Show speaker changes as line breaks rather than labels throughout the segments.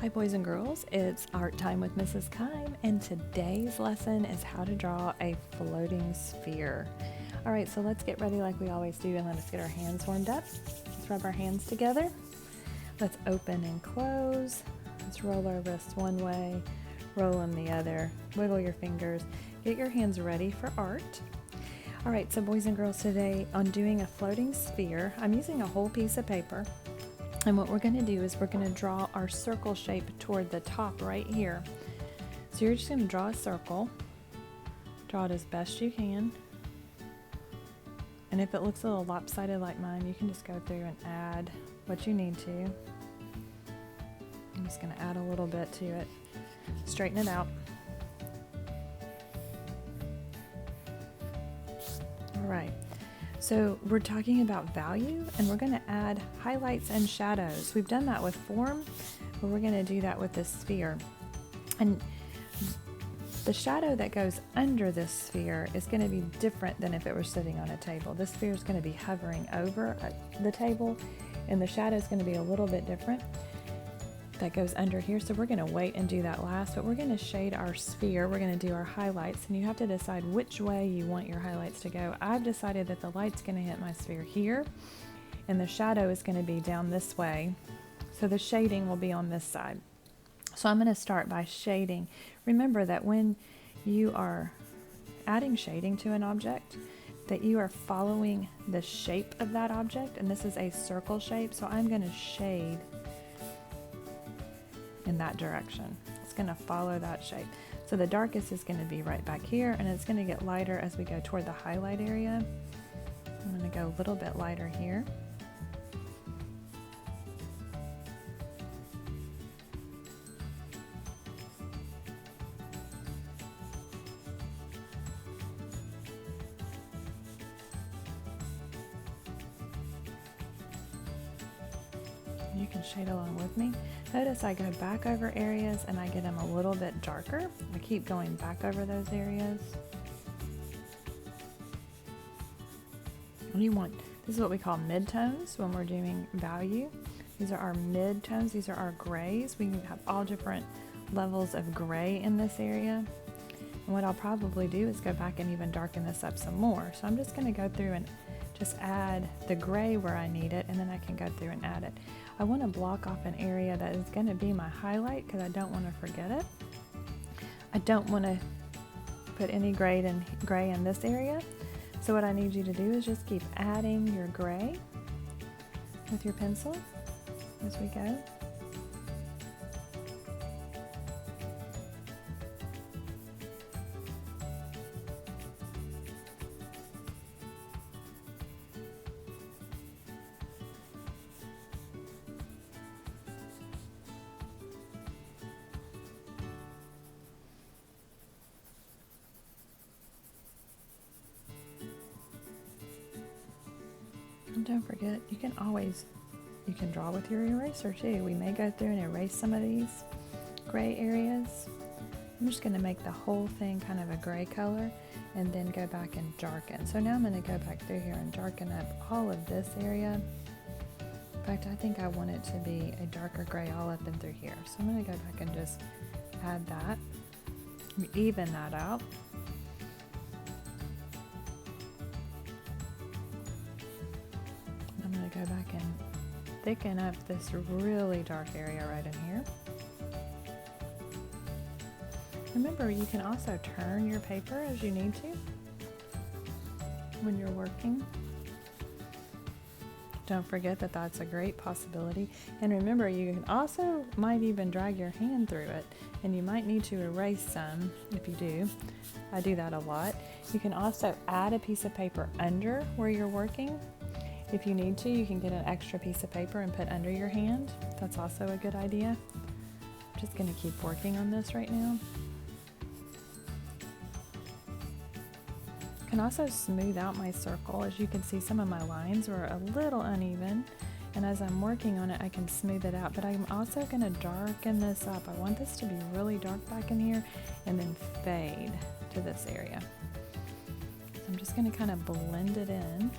Hi boys and girls, it's art time with Mrs. Kime, and today's lesson is how to draw a floating sphere. Alright, so let's get ready like we always do and let's get our hands warmed up. Let's rub our hands together. Let's open and close. Let's roll our wrists one way, roll them the other, wiggle your fingers. Get your hands ready for art. Alright, so boys and girls, today on doing a floating sphere, I'm using a whole piece of paper. And what we're going to do is we're going to draw our circle shape toward the top right here. So you're just going to draw a circle. Draw it as best you can. And if it looks a little lopsided like mine, you can just go through and add what you need to. I'm just going to add a little bit to it. Straighten it out. All right. So we're talking about value, and we're going to add highlights and shadows. We've done that with form, but we're going to do that with this sphere. And the shadow that goes under this sphere is going to be different than if it were sitting on a table. This sphere is going to be hovering over the table, and the shadow is going to be a little bit different. That goes under here, so we're going to wait and do that last, but we're going to shade our sphere. We're going to do our highlights, and you have to decide which way you want your highlights to go. I've decided that the light's going to hit my sphere here, and the shadow is going to be down this way, so the shading will be on this side. So I'm going to start by shading. Remember that when you are adding shading to an object, that you are following the shape of that object, and this is a circle shape, so I'm going to shade in that direction. It's going to follow that shape. So the darkest is going to be right back here, and it's going to get lighter as we go toward the highlight area. I'm going to go a little bit lighter here. You can shade along with me. Notice I go back over areas and I get them a little bit darker. I keep going back over those areas. And this is what we call midtones when we're doing value. These are our midtones, these are our grays. We have all different levels of gray in this area. And what I'll probably do is go back and even darken this up some more. So I'm just going to go through and just add the gray where I need it, and then I can go through and add it. I want to block off an area that is going to be my highlight because I don't want to forget it. I don't want to put any gray in this area. So what I need you to do is just keep adding your gray with your pencil as we go. And don't forget, you can draw with your eraser too. We may go through and erase some of these gray areas. I'm just going to make the whole thing kind of a gray color and then go back and darken. So now I'm going to go back through here and darken up all of this area. In fact, I think I want it to be a darker gray all up and through here. So I'm going to go back and just add that, even that out. Go back and thicken up this really dark area right in here. Remember, you can also turn your paper as you need to when you're working. Don't forget that that's a great possibility. And remember, you can also might even drag your hand through it, and you might need to erase some if you do. I do that a lot. You can also add a piece of paper under where you're working. If you need to, you can get an extra piece of paper and put under your hand. That's also a good idea. I'm just going to keep working on this right now. I can also smooth out my circle. As you can see, some of my lines were a little uneven, and as I'm working on it, I can smooth it out. But I'm also going to darken this up. I want this to be really dark back in here and then fade to this area. So I'm just going to kind of blend it in.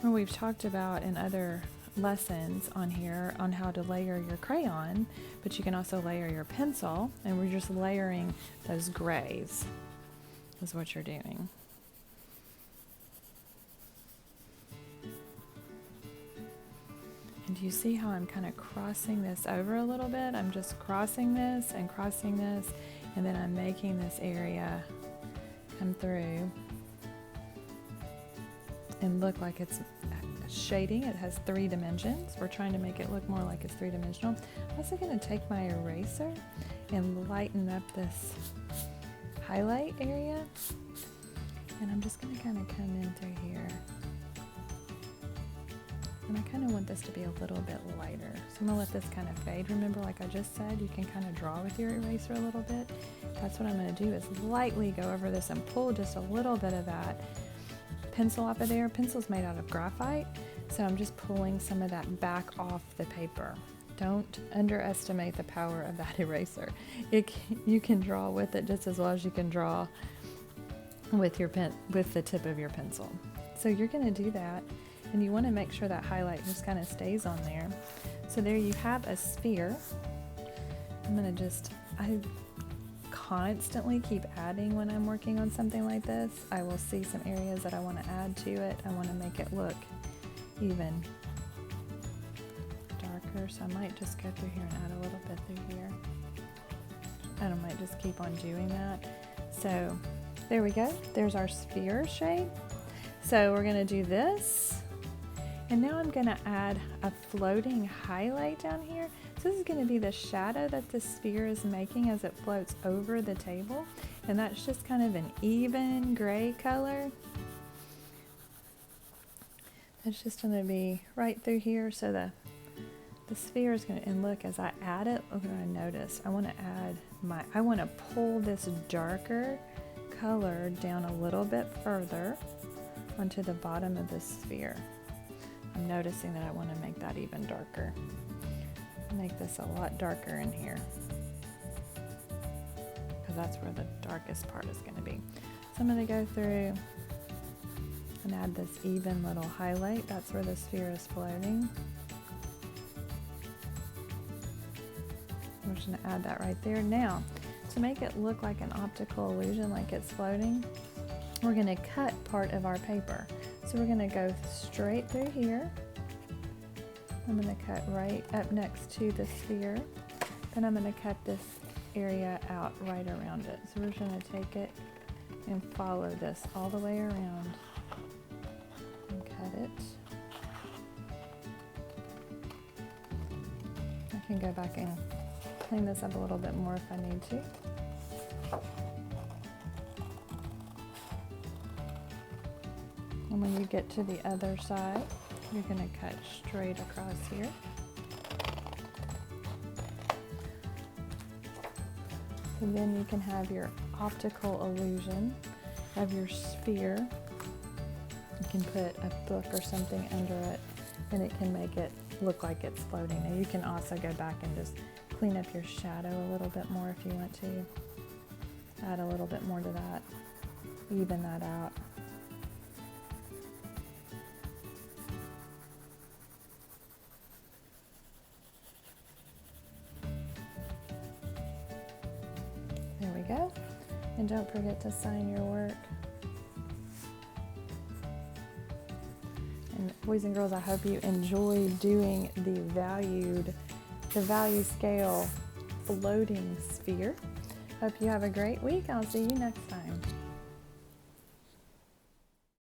We've talked about in other lessons on here on how to layer your crayon, but you can also layer your pencil, and we're just layering those grays is what you're doing. And do you see how I'm kind of crossing this over a little bit? I'm just crossing this, and then I'm making this area come through and look like it's shading. It has 3 dimensions. We're trying to make it look more like it's 3-dimensional. I'm also going to take my eraser and lighten up this highlight area, and I'm just going to kind of come in through here. And I kind of want this to be a little bit lighter. So I'm going to let this kind of fade. Remember, like I just said, you can kind of draw with your eraser a little bit. That's what I'm going to do, is lightly go over this and pull just a little bit of that pencil off of there. Pencil's made out of graphite, so I'm just pulling some of that back off the paper. Don't underestimate the power of that eraser. You can draw with it just as well as you can draw with the tip of your pencil. So you're going to do that. And you want to make sure that highlight just kind of stays on there. So there you have a sphere. I'm going to I constantly keep adding when I'm working on something like this. I will see some areas that I want to add to it. I want to make it look even darker. So I might just go through here and add a little bit through here. And I might just keep on doing that. So there we go. There's our sphere shape. So we're going to do this. And now I'm going to add a floating highlight down here. So this is going to be the shadow that the sphere is making as it floats over the table. And that's just kind of an even gray color. That's just going to be right through here. So the sphere is going to, and look, as I add it, look what I noticed. I want to pull this darker color down a little bit further onto the bottom of the sphere. I'm noticing that I want to make that even darker. Make this a lot darker in here, because that's where the darkest part is going to be. So I'm going to go through and add this even little highlight. That's where the sphere is floating. I'm just going to add that right there. Now, to make it look like an optical illusion, like it's floating, we're going to cut part of our paper. So we're going to go straight through here. I'm going to cut right up next to the sphere. Then I'm going to cut this area out right around it. So we're just going to take it and follow this all the way around and cut it. I can go back and clean this up a little bit more if I need to. And when you get to the other side, you're going to cut straight across here. And then you can have your optical illusion of your sphere. You can put a book or something under it, and it can make it look like it's floating. Now you can also go back and just clean up your shadow a little bit more if you want to. Add a little bit more to that, even that out. There we go. And don't forget to sign your work. And boys and girls, I hope you enjoy doing the value scale floating sphere. Hope you have a great week. I'll see you next time.